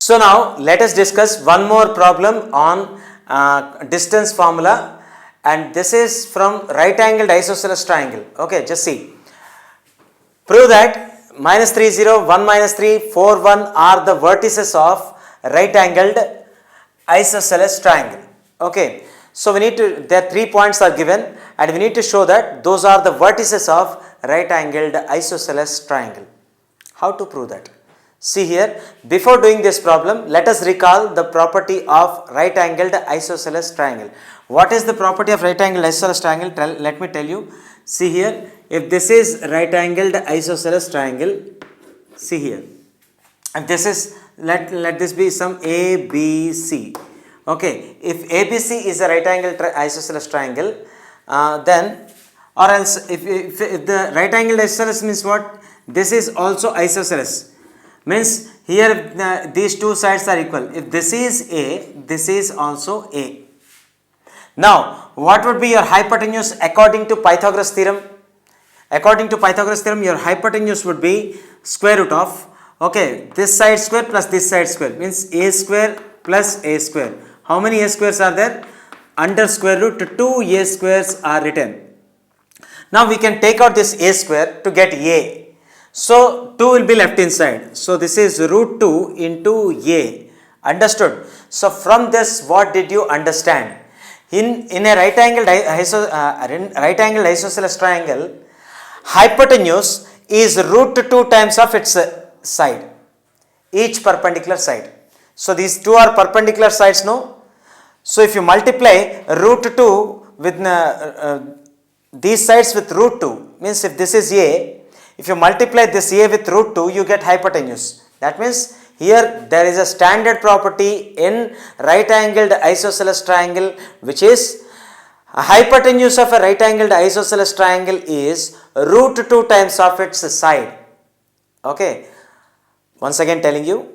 So now let us discuss one more problem on distance formula, and this is from right angled isosceles triangle. Okay, just see. Prove that minus 3, 0, 1, minus 3, 4, 1 are the vertices of right angled isosceles triangle. Okay, so we need to, there 3 points are given and we need to show that those are the vertices of right angled isosceles triangle. How to prove that? See here, before doing this problem, let us recall the property of right angled isosceles triangle. What is the property of right angled isosceles triangle? Let me tell you. See here, if this is right angled isosceles triangle, see here, and this is, let this be some ABC. Okay, if ABC is a right angled isosceles triangle, then, or else if the right angled isosceles means what? This is also isosceles. Means here these two sides are equal. If this is A, this is also A. Now, what would be your hypotenuse according to Pythagoras theorem? According to Pythagoras theorem, your hypotenuse would be square root of, okay, this side square plus this side square, means A square plus A square. How many A squares are there? Under square root 2 A squares are written. Now we can take out this A square to get A. So 2 will be left inside. So this is root 2 into A. Understood? So from this, what did you understand? In a right angled isosceles triangle, hypotenuse is root 2 times of its side, each perpendicular side. So these two are perpendicular sides, no? So if you multiply root 2 with these sides with root 2, means if this is A, if you multiply this A with root 2, you get hypotenuse. That means here there is a standard property in right angled isosceles triangle, which is a hypotenuse of a right angled isosceles triangle is root 2 times of its side. Okay, once again telling you,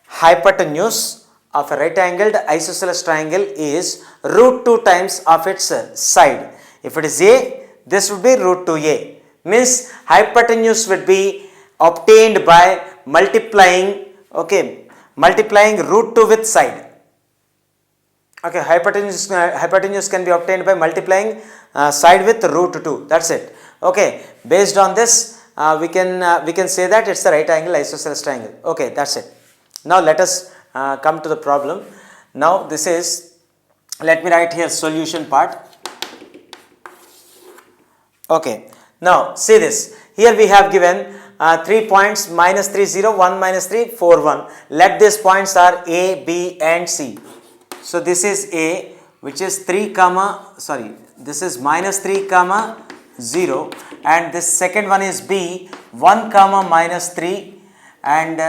hypotenuse of a right angled isosceles triangle is root 2 times of its side. If it is A, this would be root 2A. Means hypotenuse would be obtained by multiplying, okay, multiplying root 2 with side. Okay, hypotenuse can be obtained by multiplying side with root 2. That's it. Okay, based on this, we can say that it's a right angle isosceles triangle. Okay, that's it. Now let us come to the problem. Now this is, let me write here solution part. Okay. Now see this, here we have given 3 points, minus 3, 0, 1, minus 3, 4, 1. Let these points are A, B and C. So this is A, which is 3 comma, sorry, this is minus 3 comma 0, and this second one is B, 1 comma minus 3, and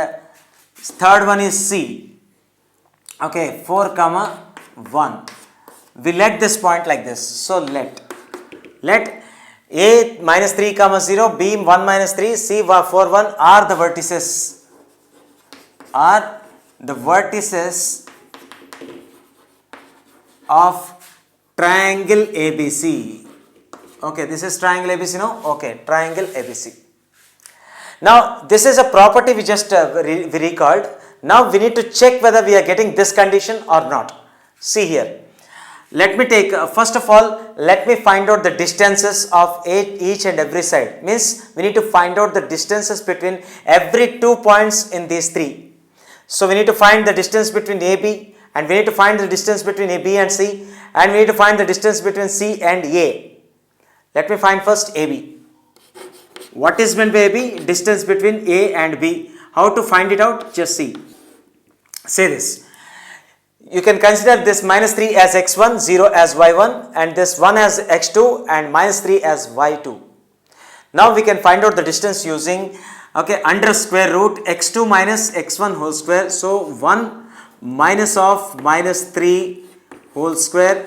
third one is C, okay, 4 comma 1. We let this point like this. So let A minus 3 comma 0, B 1 minus 3, C 4 1 are the vertices of triangle ABC. Okay, this is triangle ABC, no? Okay, triangle ABC. Now this is a property we just we recalled. Now we need to check whether we are getting this condition or not. See here. Let me take, first of all, let me find out the distances of each and every side. Means we need to find out the distances between every 2 points in these 3. So we need to find the distance between AB, and we need to find the distance between AB and C, and we need to find the distance between C and A. Let me find first AB. What is meant by AB? Distance between A and B. How to find it out? Just see. Say this. You can consider this minus 3 as x1, 0 as y1, and this 1 as x2 and minus 3 as y2. Now we can find out the distance using, okay, under square root x2 minus x1 whole square. So 1 minus of minus 3 whole square,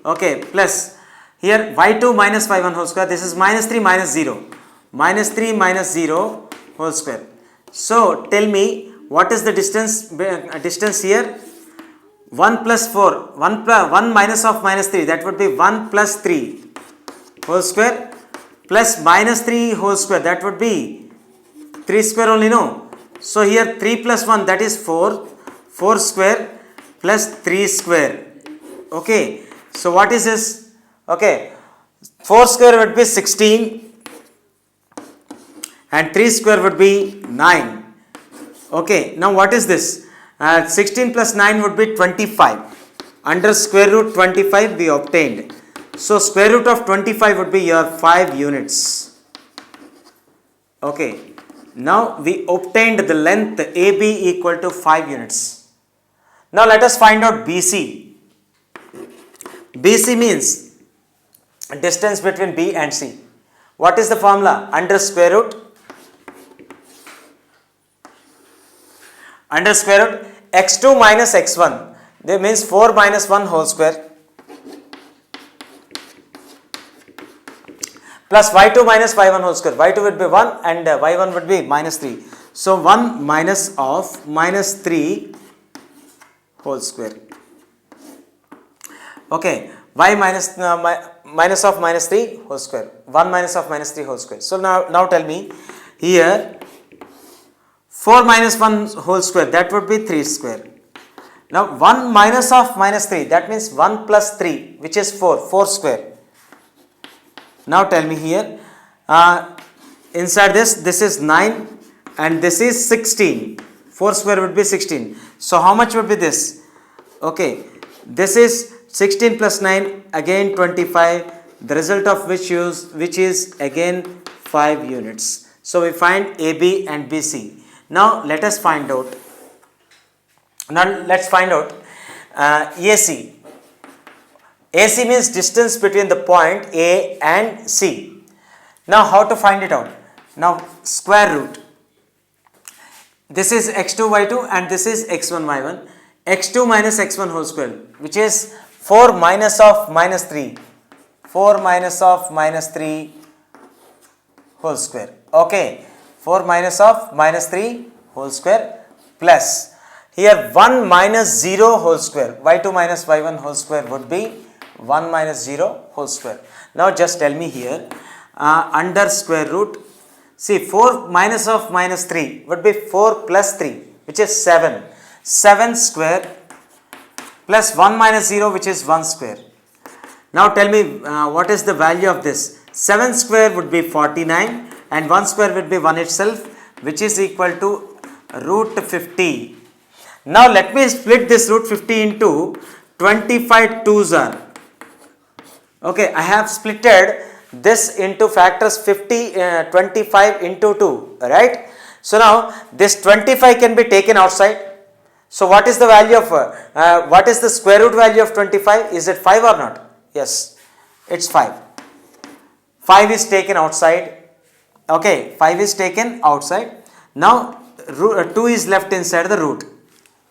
okay, plus here y2 minus y1 whole square. This is minus 3 minus 0. Minus 3 minus 0 whole square. So tell me, what is the distance here? 1 plus 4, 1 minus of minus 3, that would be 1 plus 3 whole square plus minus 3 whole square, that would be 3 square only, no? So here 3 plus 1, that is 4. 4 square plus 3 square. Okay. So what is this? Okay. 4 square would be 16 and 3 square would be 9. Okay. Now what is this? 16 plus 9 would be 25. Under square root 25 we obtained. So square root of 25 would be your 5 units. Okay. Now we obtained the length AB equal to 5 units. Now let us find out BC. BC means distance between B and C. What is the formula? Under square root x2 minus x1. That means 4 minus 1 whole square plus y2 minus y1 whole square. y2 would be 1 and y1 would be minus 3. So 1 minus of minus 3 whole square. Okay, y minus minus of minus 3 whole square. 1 minus of minus 3 whole square. So now tell me here 4 minus 1 whole square, that would be 3 square. Now 1 minus of minus 3, that means 1 plus 3, which is 4 square. Now tell me here, inside this is 9 and this is 16. 4 square would be 16. So how much would be this? Okay, this is 16 plus 9, again 25, the result of which is again 5 units. So we find AB and BC. Now let us find out. Now let's find out AC. AC means distance between the point A and C. Now how to find it out? Now square root. This is x2 y2 and this is x1 y1. x2 minus x1 whole square, which is 4 minus of minus 3. 4 minus of minus 3 whole square. Okay. 4 minus of minus 3 whole square plus here 1 minus 0 whole square. y2 minus y1 whole square would be 1 minus 0 whole square. Now just tell me here under square root, see 4 minus of minus 3 would be 4 plus 3, which is 7. 7 square plus 1 minus 0, which is 1 square. Now tell me what is the value of this? 7 square would be 49 and 1 square would be 1 itself, which is equal to root 50. Now let me split this root 50 into 25 twos are. Okay, I have splitted this into factors 25 into 2, right? So now this 25 can be taken outside. So what is the value of, what is the square root value of 25? Is it 5 or not? Yes, it's 5. 5 is taken outside. Okay, 5 is taken outside. Now 2 is left inside the root.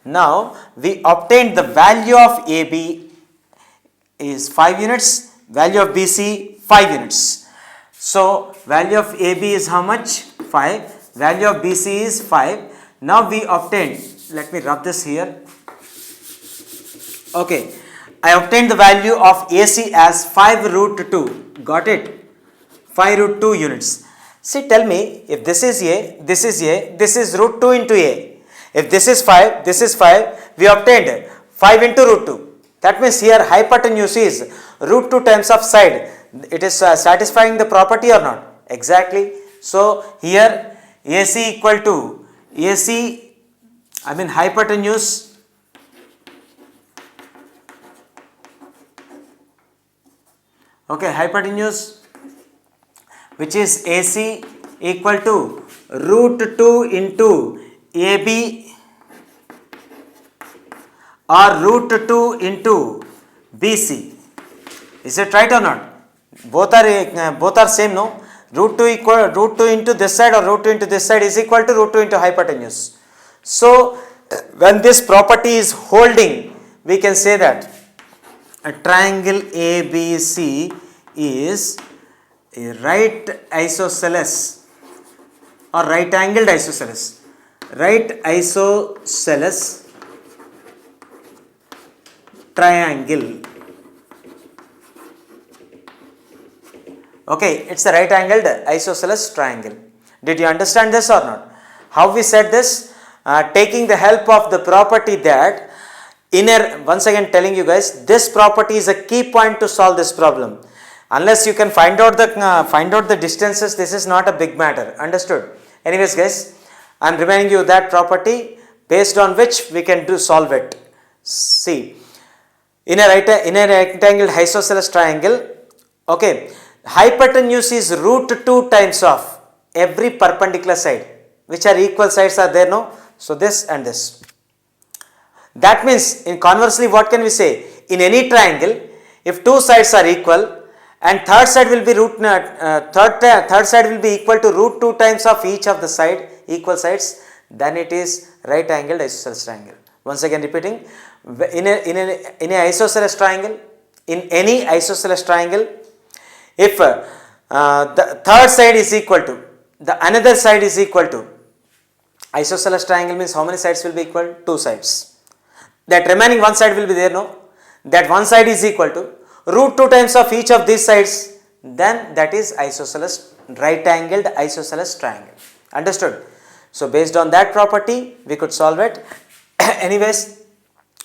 Now we obtained the value of AB is 5 units, value of BC 5 units. So value of AB is how much? 5. Value of BC is 5. Now we obtained, let me rub this here. Okay, I obtained the value of AC as 5 root 2. Got it? 5 root 2 units. See, tell me, if this is A, this is A, this is root 2 into A. If this is 5, we obtained 5 into root 2. That means here hypotenuse is root 2 times of side. It is satisfying the property or not? Exactly. So here AC equal to hypotenuse hypotenuse, which is AC equal to root 2 into AB or root 2 into BC. Is it right or not? Both are same, no? Root 2 into this side or root 2 into this side is equal to root 2 into hypotenuse. So when this property is holding, we can say that a triangle ABC is a right isosceles or right angled isosceles. Right isosceles triangle. Okay, it's a right angled isosceles triangle. Did you understand this or not? How we said this? Taking the help of the property that once again telling you guys, this property is a key point to solve this problem. Unless you can find out the distances, this is not a big matter. Understood? Anyways guys, I am reminding you that property based on which we can solve it. See, in a rectangle isosceles triangle, okay, hypotenuse is root 2 times of every perpendicular side, which are equal sides are there, no? So this and this. That means, in conversely, what can we say? In any triangle, if two sides are equal and third side will be third side will be equal to root 2 times of each of the equal sides, then it is right angled isosceles triangle. Once again repeating, in a isosceles triangle, in any isosceles triangle, if the third side is equal to the another side is equal to, isosceles triangle means how many sides will be equal? 2 sides. That remaining one side will be there, no? That one side is equal to root 2 times of each of these sides, then that is isosceles, right angled isosceles triangle. Understood? So based on that property, we could solve it. Anyways,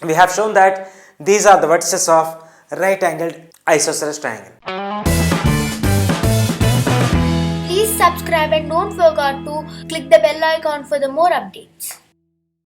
we have shown that these are the vertices of right angled isosceles triangle. Please subscribe and don't forget to click the bell icon for the more updates.